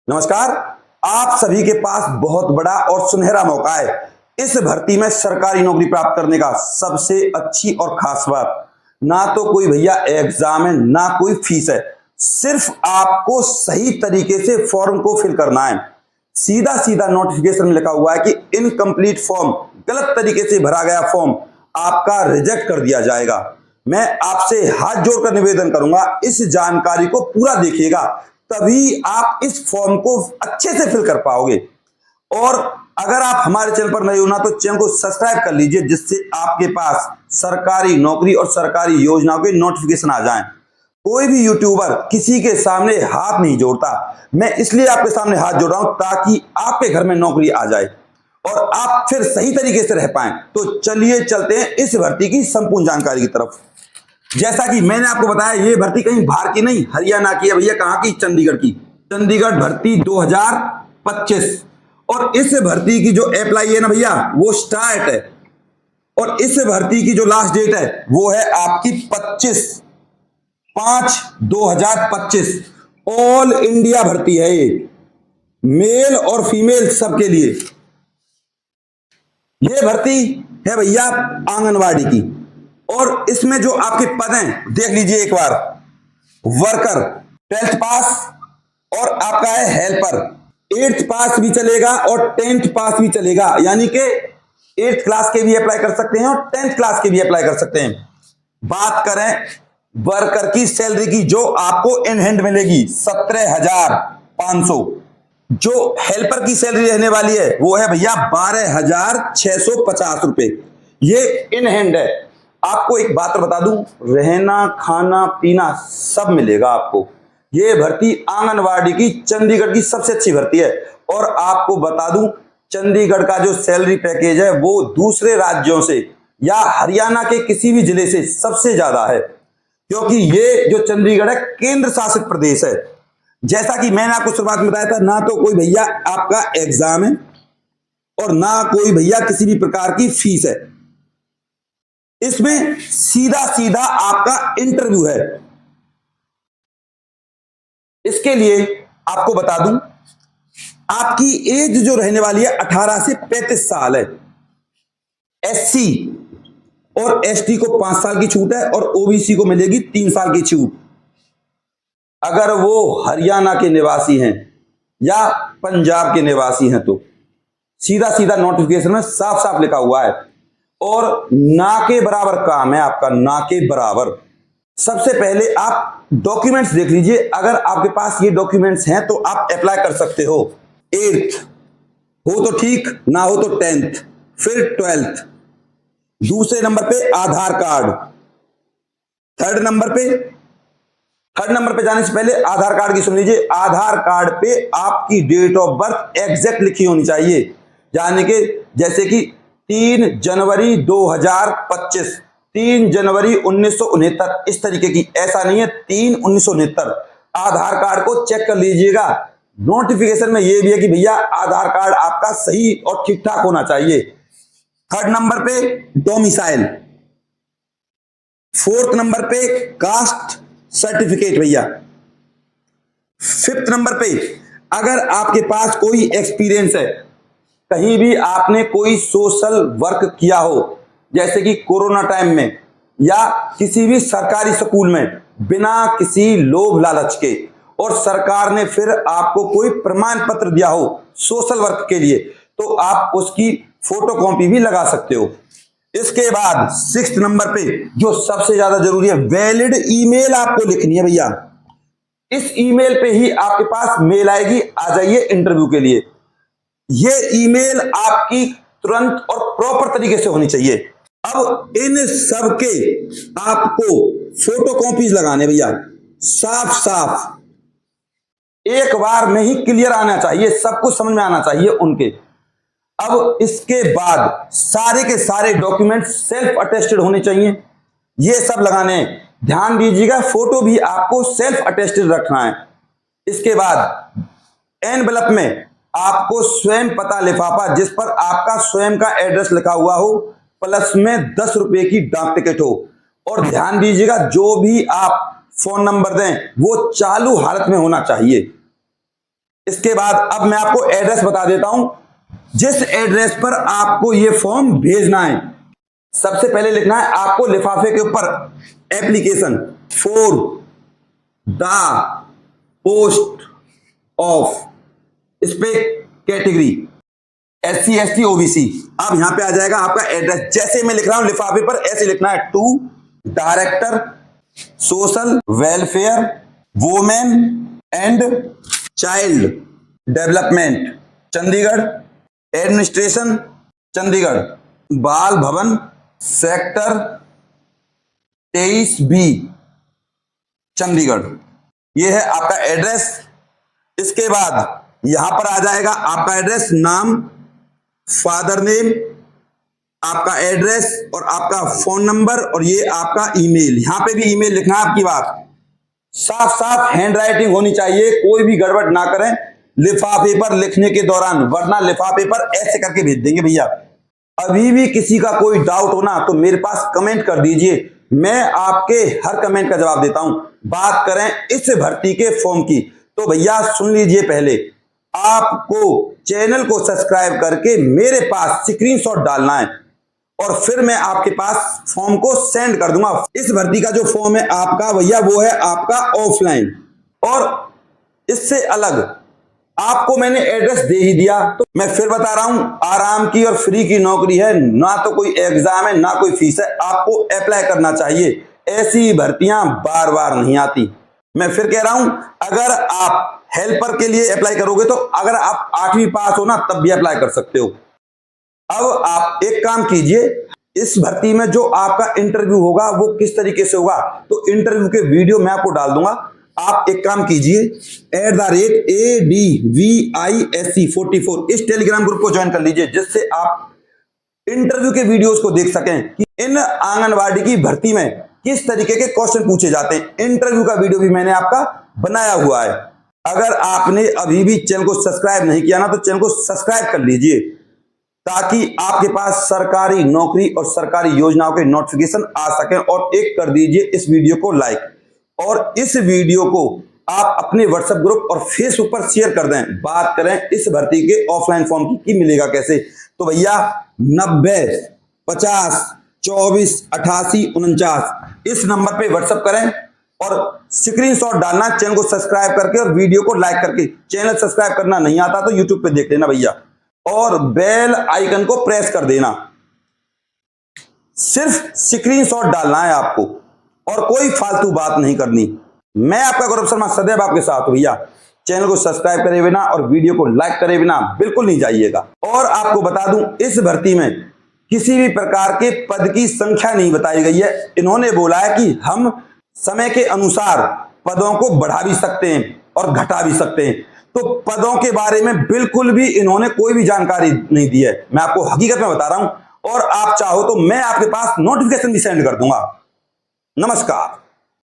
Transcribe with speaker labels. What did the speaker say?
Speaker 1: नमस्कार। आप सभी के पास बहुत बड़ा और सुनहरा मौका है। इस भर्ती में सरकारी नौकरी प्राप्त करने का सबसे अच्छी और खास बात, ना तो कोई भैया एग्जाम है ना कोई फीस है। सिर्फ आपको सही तरीके से फॉर्म को फिल करना है। सीधा सीधा नोटिफिकेशन में लिखा हुआ है कि इनकम्प्लीट फॉर्म, गलत तरीके से भरा गया फॉर्म आपका रिजेक्ट कर दिया जाएगा। मैं आपसे हाथ जोड़कर निवेदन करूंगा, इस जानकारी को पूरा देखिएगा, तभी आप इस फॉर्म को अच्छे से फिल कर पाओगे। और अगर आप हमारे चैनल पर नए हो ना, तो चैनल को सब्सक्राइब कर लीजिए, जिससे आपके पास सरकारी नौकरी और सरकारी योजनाओं के नोटिफिकेशन आ जाएं। कोई भी यूट्यूबर किसी के सामने हाथ नहीं जोड़ता, मैं इसलिए आपके सामने हाथ जोड़ रहा हूं ताकि आपके घर में नौकरी आ जाए और आप फिर सही तरीके से रह पाएं। तो चलिए चलते हैं इस भर्ती की संपूर्ण जानकारी की तरफ। जैसा कि मैंने आपको बताया, ये भर्ती कहीं बाहर की नहीं, हरियाणा की है भैया। कहां की? चंडीगढ़ की। चंडीगढ़ भर्ती 2025। और इस भर्ती की जो अप्लाई है ना भैया, वो स्टार्ट है। और इस भर्ती की जो लास्ट डेट है वो है आपकी 25/5/2025। ऑल इंडिया भर्ती है ये, मेल और फीमेल सबके लिए। ये भर्ती है भैया आंगनवाड़ी की। और इसमें जो आपके पद हैं देख लीजिए एक बार। वर्कर 12th पास, और आपका है हेल्पर। 8th पास भी चलेगा और 10th पास भी चलेगा, यानी कि 8th क्लास के भी अप्लाई कर सकते हैं और 10th क्लास के भी अप्लाई कर सकते हैं। बात करें वर्कर की सैलरी की, जो आपको इन हैंड मिलेगी 17,500। जो हेल्पर की सैलरी रहने वाली है वो है भैया 12,650 रुपए। ये इन हैंड है। आपको एक बात बता दूं, रहना खाना पीना सब मिलेगा आपको। ये भर्ती आंगनवाड़ी की चंडीगढ़ की सबसे अच्छी भर्ती है। और आपको बता दूं, चंडीगढ़ का जो सैलरी पैकेज है वो दूसरे राज्यों से या हरियाणा के किसी भी जिले से सबसे ज्यादा है, क्योंकि ये जो चंडीगढ़ है केंद्र शासित प्रदेश है। जैसा कि मैंने आपको शुरुआत में बताया था, ना तो कोई भैया आपका एग्जाम है और ना कोई भैया किसी भी प्रकार की फीस है। इसमें सीधा सीधा आपका इंटरव्यू है। इसके लिए आपको बता दूं, आपकी एज जो रहने वाली है 18 से 35 साल है। एससी और एसटी को 5 साल की छूट है और ओबीसी को मिलेगी 3 साल की छूट, अगर वो हरियाणा के निवासी हैं या पंजाब के निवासी हैं तो। सीधा सीधा नोटिफिकेशन में साफ साफ लिखा हुआ है। और ना के बराबर काम है आपका, ना के बराबर। सबसे पहले आप डॉक्यूमेंट्स देख लीजिए। अगर आपके पास ये डॉक्यूमेंट्स हैं तो आप अप्लाई कर सकते हो। 8th हो तो ठीक, ना हो तो 10th, फिर 12th। दूसरे नंबर पे आधार कार्ड। थर्ड नंबर पे जाने से पहले आधार कार्ड की सुन लीजिए। आधार कार्ड पे आपकी डेट ऑफ बर्थ एग्जैक्ट लिखी होनी चाहिए, यानी कि जैसे कि 3 जनवरी 2025, 3 जनवरी 1969, इस तरीके की। ऐसा नहीं है 3/1969। आधार कार्ड को चेक कर लीजिएगा। नोटिफिकेशन में यह भी है कि भैया आधार कार्ड आपका सही और ठीक ठाक होना चाहिए। थर्ड नंबर पे डोमिसाइल। 4th नंबर पे कास्ट सर्टिफिकेट भैया। 5th नंबर पे अगर आपके पास कोई एक्सपीरियंस है, कहीं भी आपने कोई सोशल वर्क किया हो, जैसे कि कोरोना टाइम में या किसी भी सरकारी स्कूल में, बिना किसी लोभ लालच के, और सरकार ने फिर आपको कोई प्रमाण पत्र दिया हो सोशल वर्क के लिए, तो आप उसकी फोटोकॉपी भी लगा सकते हो। इसके बाद 6th नंबर पे जो सबसे ज्यादा जरूरी है, वैलिड ईमेल आपको लिखनी है भैया। इस ईमेल पे ही आपके पास मेल आएगी, आ जाइए इंटरव्यू के लिए। ये ईमेल आपकी तुरंत और प्रॉपर तरीके से होनी चाहिए। अब इन सब के आपको फोटोकॉपीज लगाने भैया, साफ साफ एक बार में ही क्लियर आना चाहिए, सब कुछ समझ में आना चाहिए उनके। अब इसके बाद सारे के सारे डॉक्यूमेंट सेल्फ अटेस्टेड होने चाहिए, ये सब लगाने हैं। ध्यान दीजिएगा, फोटो भी आपको सेल्फ अटेस्टेड रखना है। इसके बाद एनवेलप में आपको स्वयं पता लिफाफा, जिस पर आपका स्वयं का एड्रेस लिखा हुआ हो, प्लस में 10 रुपए की डाक टिकट हो। और ध्यान दीजिएगा, जो भी आप फोन नंबर दें वो चालू हालत में होना चाहिए। इसके बाद अब मैं आपको एड्रेस बता देता हूं, जिस एड्रेस पर आपको ये फॉर्म भेजना है। सबसे पहले लिखना है आपको लिफाफे के ऊपर application for the post of, इस पे कैटेगरी SC ST OBC। अब यहां पे आ जाएगा आपका एड्रेस, जैसे मैं लिख रहा हूं लिफाफे पर ऐसे लिखना है, to director social welfare women and child development Chandigarh, administration Chandigarh, Bal Bhavan sector 23B Chandigarh. यह है आपका एड्रेस। इसके बाद यहां पर आ जाएगा आपका एड्रेस, नाम, फादर नेम, आपका एड्रेस और आपका फोन नंबर, और ये आपका ईमेल। यहां पे भी ईमेल लिखना है आपकी बात, साफ साफ हैंड राइटिंग होनी चाहिए, कोई भी गड़बड़ ना करें लिफाफे पर लिखने के दौरान, वरना लिफाफे पर ऐसे करके भेज देंगे भैया। अभी भी किसी का कोई डाउट हो ना तो मेरे पास कमेंट कर दीजिए, मैं आपके हर कमेंट का जवाब देता हूं। बात करें इस भर्ती के फॉर्म की, तो भैया सुन लीजिए, पहले आपको चैनल को सब्सक्राइब करके मेरे पास स्क्रीनशॉट डालना है और फिर मैं आपके पास फॉर्म को सेंड कर दूंगा। इस भर्ती का जो फॉर्म है आपका भैया वो है आपका ऑफलाइन, और इससे अलग आपको मैंने एड्रेस दे ही दिया, तो मैं फिर बता रहा हूं, आराम की और फ्री की नौकरी है, ना तो कोई एग्जाम है ना कोई फीस है, आपको अप्लाई करना चाहिए। ऐसी भर्तियां बार बार नहीं आती। मैं फिर कह रहा हूं, अगर आप हेल्पर के लिए अप्लाई करोगे तो अगर आप 8वीं पास हो ना तब भी अप्लाई कर सकते हो। अब आप एक काम कीजिए, इस भर्ती में जो आपका इंटरव्यू होगा वो किस तरीके से होगा, तो इंटरव्यू के वीडियो मैं आपको डाल दूंगा। आप एक काम कीजिए, @ADVISC44 इस टेलीग्राम ग्रुप को ज्वाइन कर लीजिए, जिससे आप इंटरव्यू के वीडियोस को देख सकें कि इन आंगनवाड़ी की भर्ती में किस तरीके के क्वेश्चन पूछे जाते हैं। इंटरव्यू का वीडियो भी मैंने आपका बनाया हुआ है। अगर आपने अभी भी चैनल को सब्सक्राइब नहीं किया ना तो चैनल को सब्सक्राइब कर लीजिए, ताकि आपके पास सरकारी नौकरी और सरकारी योजनाओं के नोटिफिकेशन आ सकें। और एक कर दीजिए इस वीडियो को लाइक, और इस वीडियो को आप अपने व्हाट्सएप ग्रुप और फेसबुक पर शेयर कर दें। बात करें इस भर्ती के ऑफलाइन फॉर्म की मिलेगा कैसे, तो भैया 90 50 24 88 49 इस नंबर पे व्हाट्सएप करें और स्क्रीनशॉट डालना, चैनल को सब्सक्राइब करके और वीडियो को लाइक करके। चैनल सब्सक्राइब करना नहीं आता तो यूट्यूब पे देख लेना भैया, और बेल आइकन को प्रेस कर देना। सिर्फ स्क्रीनशॉट डालना है आपको और कोई फालतू बात नहीं करनी। मैं आपका गौरव शर्मा सदैव आपके साथ हूं भैया। चैनल को सब्सक्राइब करे बिना और वीडियो को लाइक करे बिना बिल्कुल नहीं जाइएगा। और आपको बता दूं, इस भर्ती में किसी भी प्रकार के पद की संख्या नहीं बताई गई है। इन्होंने बोला है कि हम समय के अनुसार पदों को बढ़ा भी सकते हैं और घटा भी सकते हैं, तो पदों के बारे में बिल्कुल भी इन्होंने कोई भी जानकारी नहीं दी है। मैं आपको हकीकत में बता रहा हूं, और आप चाहो तो मैं आपके पास नोटिफिकेशन भी सेंड कर दूंगा। नमस्कार।